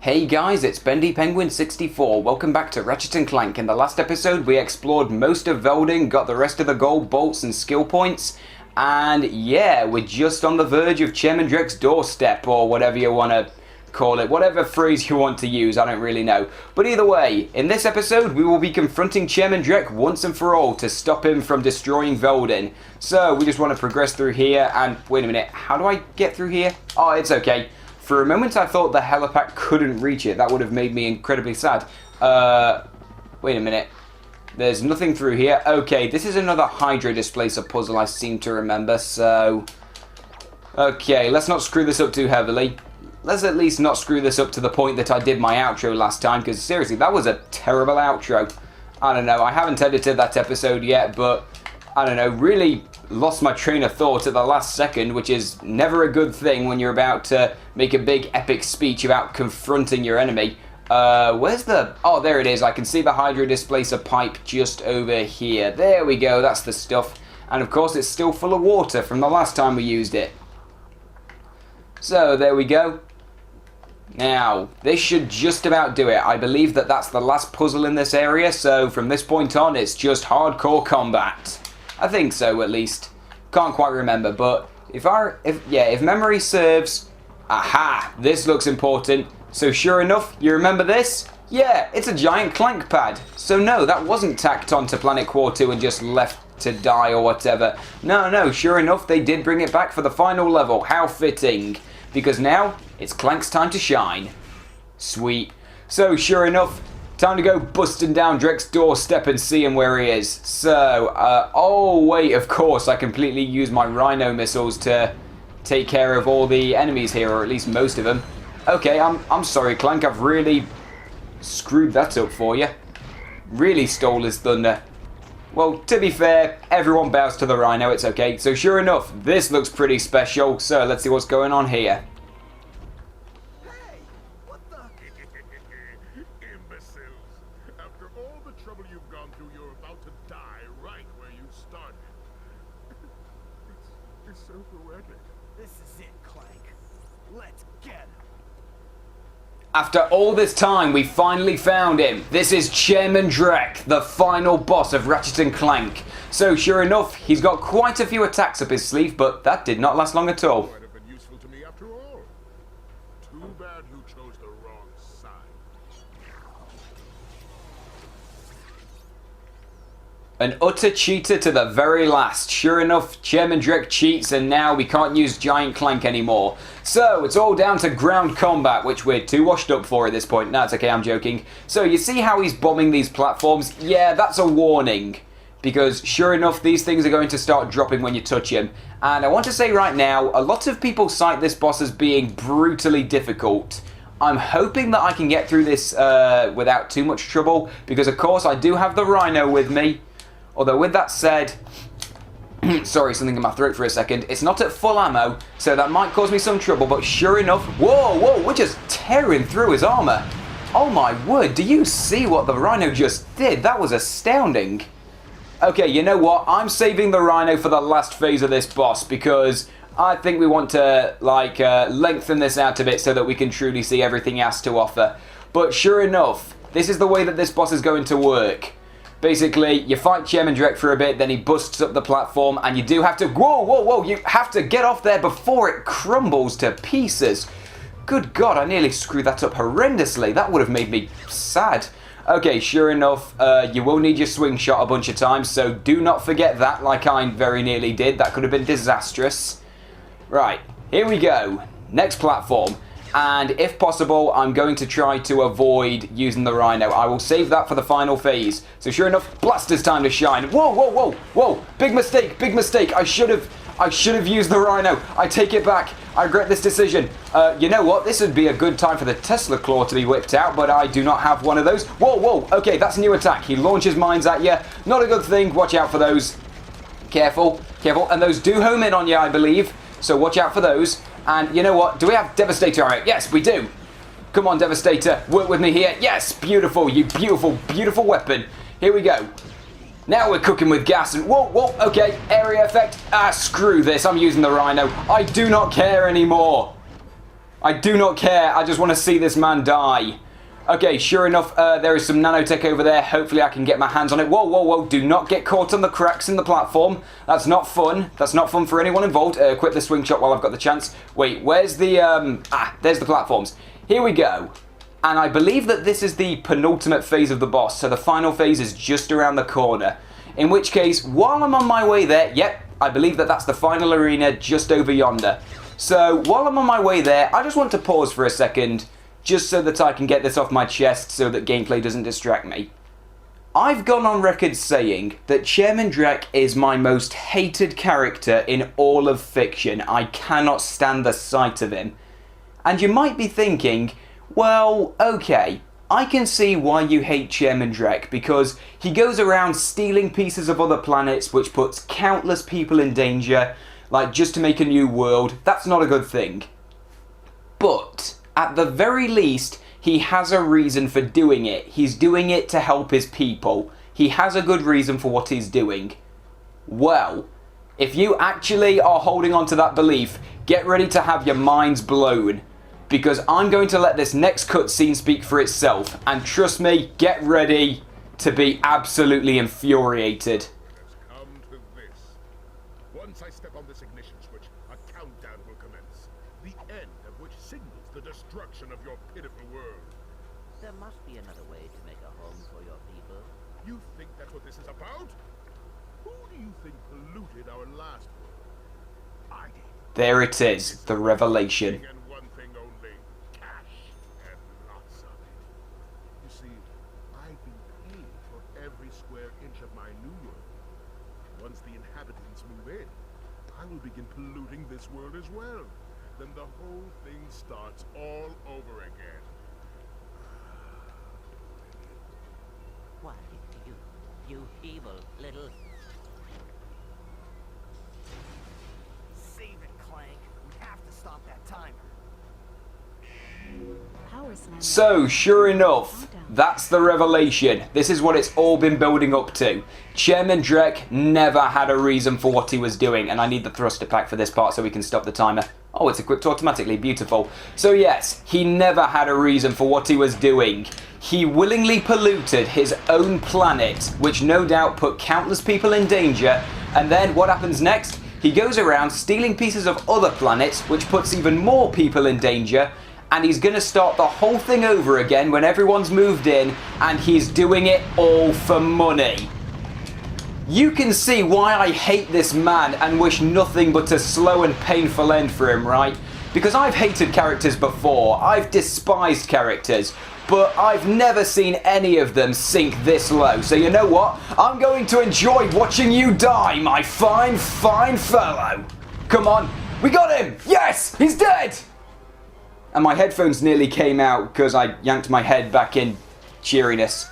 Hey guys, it's Bendy Penguin 64. Welcome back to Ratchet Clank. In the last episode, we explored most of Veldin, got the rest of the gold bolts and skill points, and yeah, we're just on the verge of Chairman Drekt's doorstep, or whatever you want to call it, whatever phrase you want to use, I don't really know. But either way, in this episode, we will be confronting Chairman Drekt once and for all to stop him from destroying Veldin. So, we just want to progress through here, and wait a minute, how do I get through here? Oh, it's okay. For a moment I thought the helipack couldn't reach it. That would have made me incredibly sad. Wait a minute. There's nothing through here. Okay, this is another Hydro Displacer puzzle I seem to remember, so... Okay, let's not screw this up too heavily. Let's at least not screw this up to the point that I did my outro last time, because seriously, that was a terrible outro. I don't know, I haven't edited that episode yet, but... I don't know, really lost my train of thought at the last second, which is never a good thing when you're about to make a big epic speech about confronting your enemy. Where's the... Oh, there it is. I can see the Hydro Displacer pipe just over here. There we go, that's the stuff. And of course it's still full of water from the last time we used it. So, there we go. Now, this should just about do it. I believe that that's the last puzzle in this area, so from this point on it's just hardcore combat. I think so, at least. Can't quite remember, but if memory serves... Aha! This looks important. So sure enough, you remember this? Yeah, it's a giant clank pad. So no, that wasn't tacked onto Planet Core 2 and just left to die or whatever. No, sure enough, they did bring it back for the final level. How fitting. Because now, it's Clank's time to shine. Sweet. So sure enough... Time to go busting down Drekt's doorstep and see him where he is. So, oh wait, of course, I completely used my Rhino missiles to take care of all the enemies here, or at least most of them. Okay, I'm sorry, Clank, I've really screwed that up for you. Really stole his thunder. Well, to be fair, everyone bows to the Rhino, it's okay. So sure enough, this looks pretty special, so let's see what's going on here. After all this time, we finally found him. This is Chairman Drekt, the final boss of Ratchet & Clank. So sure enough, he's got quite a few attacks up his sleeve, but that did not last long at all. Might have been useful to me after all. Too bad you chose the wrong side. An utter cheater to the very last. Sure enough, Chairman Drekt cheats, and now we can't use Giant Clank anymore. So, it's all down to ground combat, which we're too washed up for at this point. No, it's okay, I'm joking. So, you see how he's bombing these platforms? Yeah, that's a warning. Because, sure enough, these things are going to start dropping when you touch him. And I want to say right now, a lot of people cite this boss as being brutally difficult. I'm hoping that I can get through this without too much trouble. Because, of course, I do have the Rhino with me. Although, with that said... Sorry, something in my throat for a second. It's not at full ammo, so that might cause me some trouble, but sure enough... Whoa, we're just tearing through his armor. Oh my word, do you see what the Rhino just did? That was astounding. Okay, you know what? I'm saving the Rhino for the last phase of this boss, because I think we want to, lengthen this out a bit so that we can truly see everything he has to offer. But sure enough, this is the way that this boss is going to work. Basically, you fight Chairman Drekt for a bit, then he busts up the platform, and you do have to... Whoa, you have to get off there before it crumbles to pieces. Good God, I nearly screwed that up horrendously. That would have made me sad. Okay, sure enough, you will need your swing shot a bunch of times, so do not forget that, like I very nearly did. That could have been disastrous. Right, here we go. Next platform. And if possible, I'm going to try to avoid using the Rhino. I will save that for the final phase. So sure enough, Blaster's time to shine. Whoa. Big mistake. I should have used the Rhino. I take it back. I regret this decision. You know what? This would be a good time for the Tesla Claw to be whipped out, but I do not have one of those. Whoa. Okay, that's a new attack. He launches mines at you. Not a good thing. Watch out for those. Careful. And those do home in on you, I believe. So watch out for those. And you know what? Do we have Devastator armor? Yes, we do. Come on, Devastator. Work with me here. Yes, beautiful. You beautiful weapon. Here we go. Now we're cooking with gas and... Whoa, okay. Area effect. Screw this. I'm using the Rhino. I do not care anymore. I do not care. I just want to see this man die. Okay, sure enough, there is some nanotech over there. Hopefully I can get my hands on it. Whoa, whoa, whoa. Do not get caught on the cracks in the platform. That's not fun. That's not fun for anyone involved. Quit the swing shot while I've got the chance. Wait, where's the... there's the platforms. Here we go. And I believe that this is the penultimate phase of the boss. So the final phase is just around the corner. In which case, while I'm on my way there... Yep, I believe that that's the final arena just over yonder. So while I'm on my way there, I just want to pause for a second... just so that I can get this off my chest so that gameplay doesn't distract me. I've gone on record saying that Chairman Drekt is my most hated character in all of fiction. I cannot stand the sight of him. And you might be thinking, well, okay, I can see why you hate Chairman Drekt, because he goes around stealing pieces of other planets, which puts countless people in danger, like just to make a new world. That's not a good thing. But... at the very least, he has a reason for doing it. He's doing it to help his people. He has a good reason for what he's doing. Well, if you actually are holding on to that belief, get ready to have your minds blown. Because I'm going to let this next cutscene speak for itself. And trust me, get ready to be absolutely infuriated. Let's come to this. Once I step on this ignition switch, a countdown will commence. The end of which signals the destruction of your pitiful world. There must be another way to make a home for your people. You think that's what this is about? Who do you think polluted our last world? I did. There it is, the revelation. And one thing only, cash, and lots of it. You see, I've been paid for every square inch of my new world. Once the inhabitants move in, I will begin polluting this world as well. Then the whole thing starts all over again. What? You evil little... Save it, Clank. We have to stop that timer. So, sure enough, that's the revelation. This is what it's all been building up to. Chairman Drekt never had a reason for what he was doing, and I need the thruster pack for this part so we can stop the timer. Oh, it's equipped automatically. Beautiful. So yes, he never had a reason for what he was doing. He willingly polluted his own planet, which no doubt put countless people in danger, and then what happens next? He goes around stealing pieces of other planets, which puts even more people in danger, and he's going to start the whole thing over again when everyone's moved in, and he's doing it all for money. You can see why I hate this man and wish nothing but a slow and painful end for him, right? Because I've hated characters before, I've despised characters, but I've never seen any of them sink this low. So you know what? I'm going to enjoy watching you die, my fine, fine fellow. Come on, we got him! Yes, he's dead! And my headphones nearly came out because I yanked my head back in cheeriness.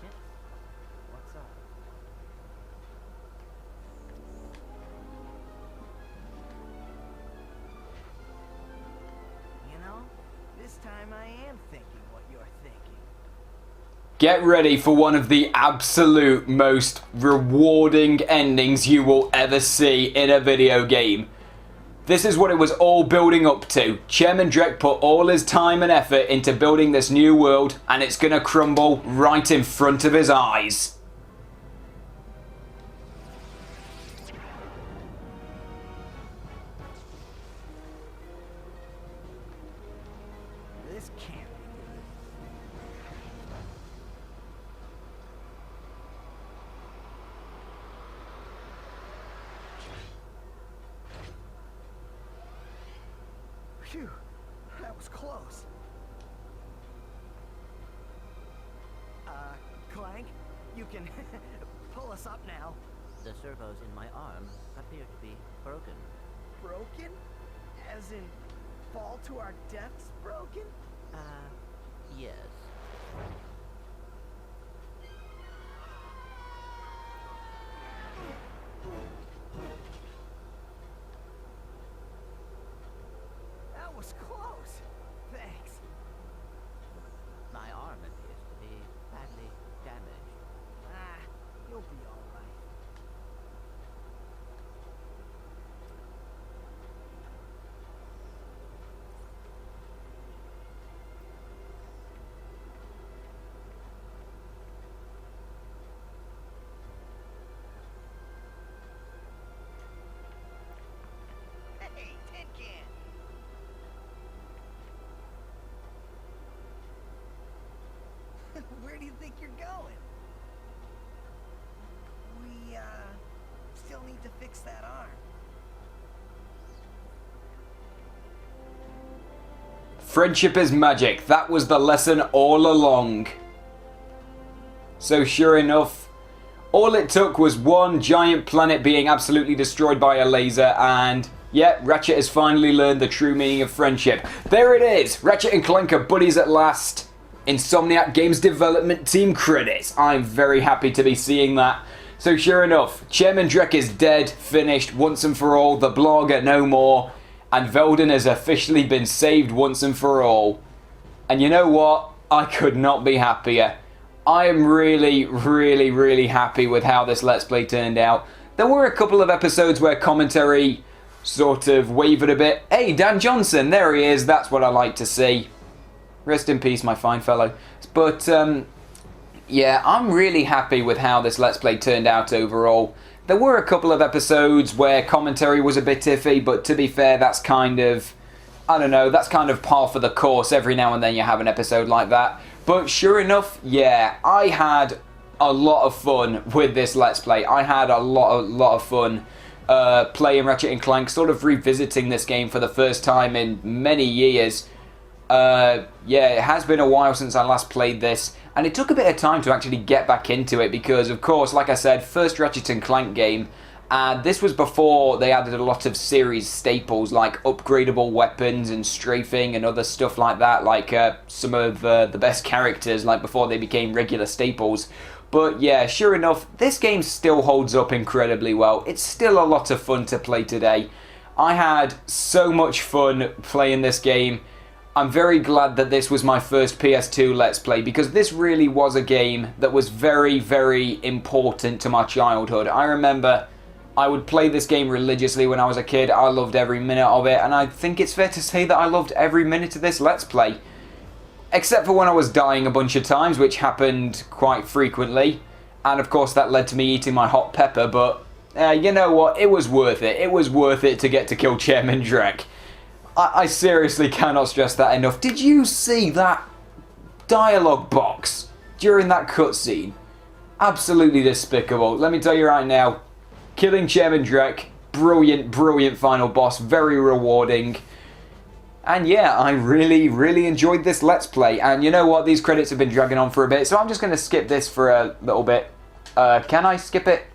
Ratchet? What's up? You know, this time I am thinking what you're thinking. Get ready for one of the absolute most rewarding endings you will ever see in a video game. This is what it was all building up to. Chairman Drekt put all his time and effort into building this new world, and it's gonna crumble right in front of his eyes. This can't be good. Phew, that was close. Clank, you can pull us up now. The servos in my arm appear to be broken. Broken? As in, fall to our deaths broken? Yes. That was close. Thanks. My arm appears to be badly damaged. think you're going? We, still need to fix that arm. Friendship is magic. That was the lesson all along. So sure enough, all it took was one giant planet being absolutely destroyed by a laser, and yeah, Ratchet has finally learned the true meaning of friendship. There it is! Ratchet and Clank are buddies at last. Insomniac Games development team credits. I'm very happy to be seeing that. So sure enough, Chairman Drekt is dead, finished, once and for all, the blogger no more, and Velden has officially been saved once and for all. And you know what? I could not be happier. I am really, really, really happy with how this Let's Play turned out. There were a couple of episodes where commentary sort of wavered a bit. Hey, Dan Johnson, there he is. That's what I like to see. Rest in peace, my fine fellow. But, yeah, I'm really happy with how this Let's Play turned out overall. There were a couple of episodes where commentary was a bit iffy, but to be fair, that's kind of, I don't know, that's kind of par for the course. Every now and then you have an episode like that. But sure enough, yeah, I had a lot of fun with this Let's Play. I had a lot of fun playing Ratchet and Clank, sort of revisiting this game for the first time in many years. Yeah, it has been a while since I last played this, and it took a bit of time to actually get back into it because, of course, like I said, first Ratchet and Clank game, and this was before they added a lot of series staples like upgradable weapons and strafing and other stuff like that, like some of the best characters, like before they became regular staples. But yeah, sure enough, this game still holds up incredibly well. It's still a lot of fun to play today. I had so much fun playing this game. I'm very glad that this was my first PS2 Let's Play because this really was a game that was very, very important to my childhood. I remember I would play this game religiously when I was a kid. I loved every minute of it, and I think it's fair to say that I loved every minute of this Let's Play. Except for when I was dying a bunch of times, which happened quite frequently. And of course that led to me eating my hot pepper, but you know what? It was worth it. It was worth it to get to kill Chairman Drekt. I seriously cannot stress that enough. Did you see that dialogue box during that cutscene? Absolutely despicable. Let me tell you right now, killing Chairman Drekt, brilliant, brilliant final boss, very rewarding. And yeah, I really, really enjoyed this Let's Play. And you know what? These credits have been dragging on for a bit, so I'm just going to skip this for a little bit. Can I skip it?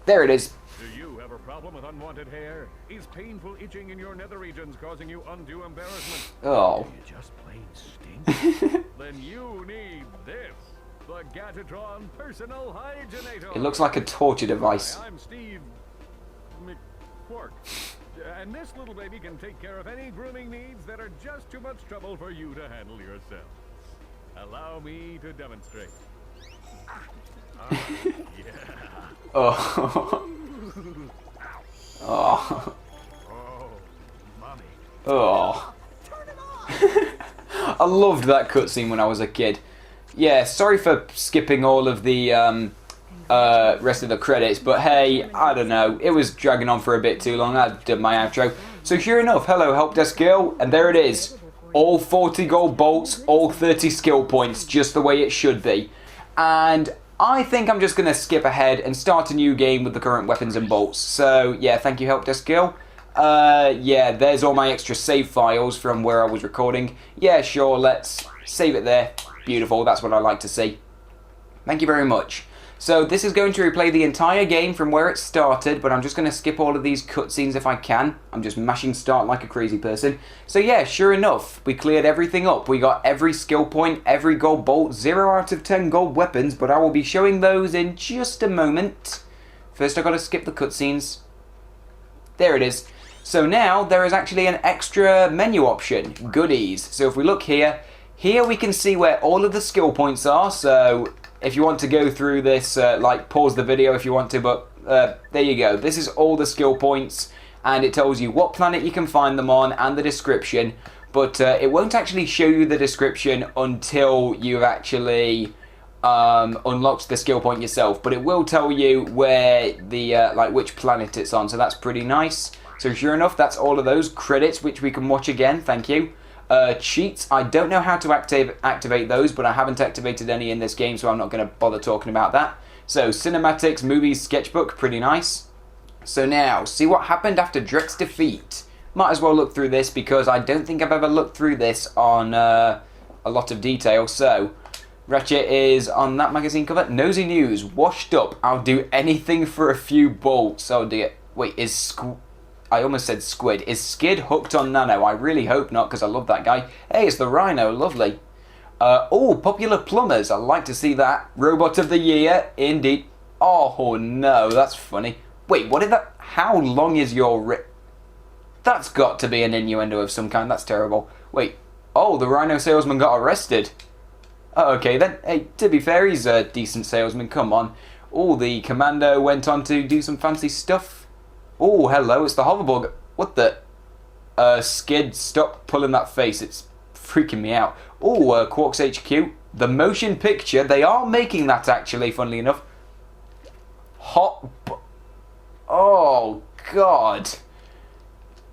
There it is. Do you have a problem with unwanted hair? Is painful itching in your nether regions causing you undue embarrassment? Oh. You just plain stink? Then you need this. The Gatatron Personal Hygienator. It looks like a torture device. Hi, I'm Steve McQuark. And this little baby can take care of any grooming needs that are just too much trouble for you to handle yourself. Allow me to demonstrate. Yeah. Oh. Oh. Oh, mommy. Oh. I loved that cutscene when I was a kid. Yeah, sorry for skipping all of the rest of the credits, but hey, I don't know, it was dragging on for a bit too long. I did my outro. So sure enough, hello help desk girl, and there it is. All 40 gold bolts, all 30 skill points, just the way it should be. And I think I'm just going to skip ahead and start a new game with the current weapons and bolts. So yeah, thank you help desk girl. Yeah, there's all my extra save files from where I was recording. Yeah, sure, let's save it there. Beautiful, that's what I like to see. Thank you very much. So this is going to replay the entire game from where it started, but I'm just going to skip all of these cutscenes if I can. I'm just mashing start like a crazy person. So yeah, sure enough, we cleared everything up. We got every skill point, every gold bolt, 0 out of 10 gold weapons, but I will be showing those in just a moment. First I've got to skip the cutscenes. There it is. So now there is actually an extra menu option, goodies. So if we look here, we can see where all of the skill points are. So if you want to go through this, like pause the video if you want to, but there you go. This is all the skill points, and it tells you what planet you can find them on and the description, but it won't actually show you the description until you've actually unlocked the skill point yourself, but it will tell you where the like which planet it's on, so that's pretty nice. So sure enough, that's all of those credits which we can watch again, thank you. Cheats, I don't know how to activate those, but I haven't activated any in this game, so I'm not going to bother talking about that. So, cinematics, movies, sketchbook, pretty nice. So now, see what happened after Drekt's defeat. Might as well look through this, because I don't think I've ever looked through this on a lot of detail. So, Ratchet is on that magazine cover. Nosy News, washed up. I'll do anything for a few bolts. Oh dear. Wait, I almost said Squid. Is Skid hooked on Nano? I really hope not, because I love that guy. Hey, it's the Rhino. Lovely. Oh, Popular Plumbers. I like to see that. Robot of the Year. Indeed. Oh, no. That's funny. Wait, what did that... How long is your... That's got to be an innuendo of some kind. That's terrible. Wait. Oh, the Rhino salesman got arrested. Oh, okay then. Hey, to be fair, he's a decent salesman. Come on. Oh, the Commando went on to do some fancy stuff. Oh, hello, it's the hoverboard. What the? Skid, stop pulling that face. It's freaking me out. Oh, Quark's HQ. The motion picture. They are making that, actually, funnily enough. Oh, God.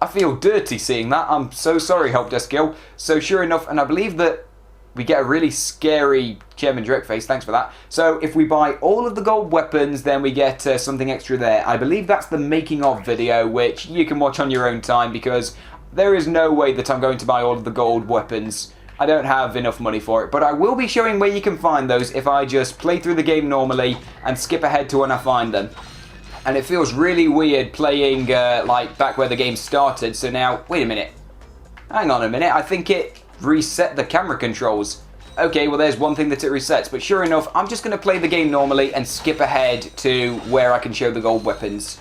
I feel dirty seeing that. I'm so sorry, Help Desk Gill. So, sure enough, and I believe that we get a really scary Chairman Drekt face, thanks for that. So if we buy all of the gold weapons, then we get something extra there. I believe that's the making of video, which you can watch on your own time, because there is no way that I'm going to buy all of the gold weapons. I don't have enough money for it, but I will be showing where you can find those if I just play through the game normally and skip ahead to when I find them. And it feels really weird playing like back where the game started, so now, wait a minute. Hang on a minute, I think it reset the camera controls. Okay, well there's one thing that it resets, but sure enough, I'm just going to play the game normally and skip ahead to where I can show the gold weapons.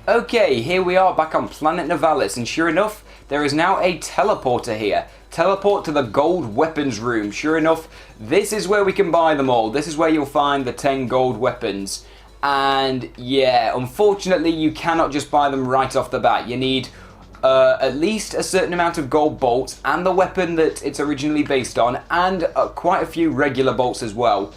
Okay, here we are back on Planet Novalis, and sure enough, there is now a teleporter here. Teleport to the gold weapons room. Sure enough, this is where we can buy them all. This is where you'll find the 10 gold weapons. And yeah, unfortunately, you cannot just buy them right off the bat. You need at least a certain amount of gold bolts and the weapon that it's originally based on, and quite a few regular bolts as well.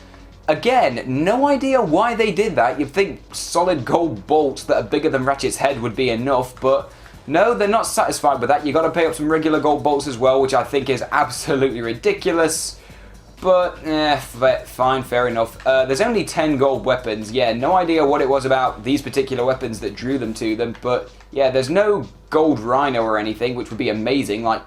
Again, no idea why they did that. You'd think solid gold bolts that are bigger than Ratchet's head would be enough, but no, they're not satisfied with that. You got to pay up some regular gold bolts as well, which I think is absolutely ridiculous. But, fine, fair enough. There's only 10 gold weapons. Yeah, no idea what it was about these particular weapons that drew them to them. But, yeah, there's no gold Rhino or anything, which would be amazing. Like,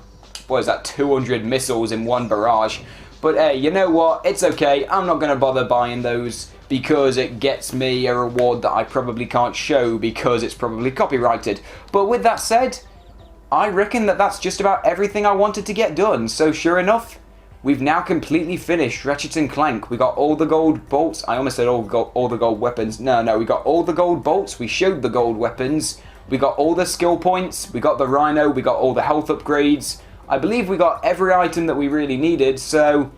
what is that, 200 missiles in one barrage. But, hey, you know what? It's okay. I'm not going to bother buying those because it gets me a reward that I probably can't show because it's probably copyrighted. But with that said, I reckon that that's just about everything I wanted to get done. So, sure enough, we've now completely finished Ratchet & Clank. We got all the gold bolts. I almost said all the gold weapons. No, we got all the gold bolts. We showed the gold weapons. We got all the skill points. We got the Rhino. We got all the health upgrades. I believe we got every item that we really needed. So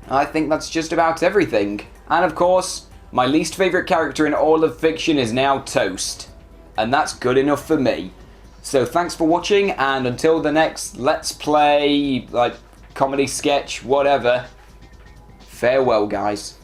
I think that's just about everything. And of course, my least favourite character in all of fiction is now Toast. And that's good enough for me. So thanks for watching, and until the next Let's Play, like, comedy sketch, whatever. Farewell, guys.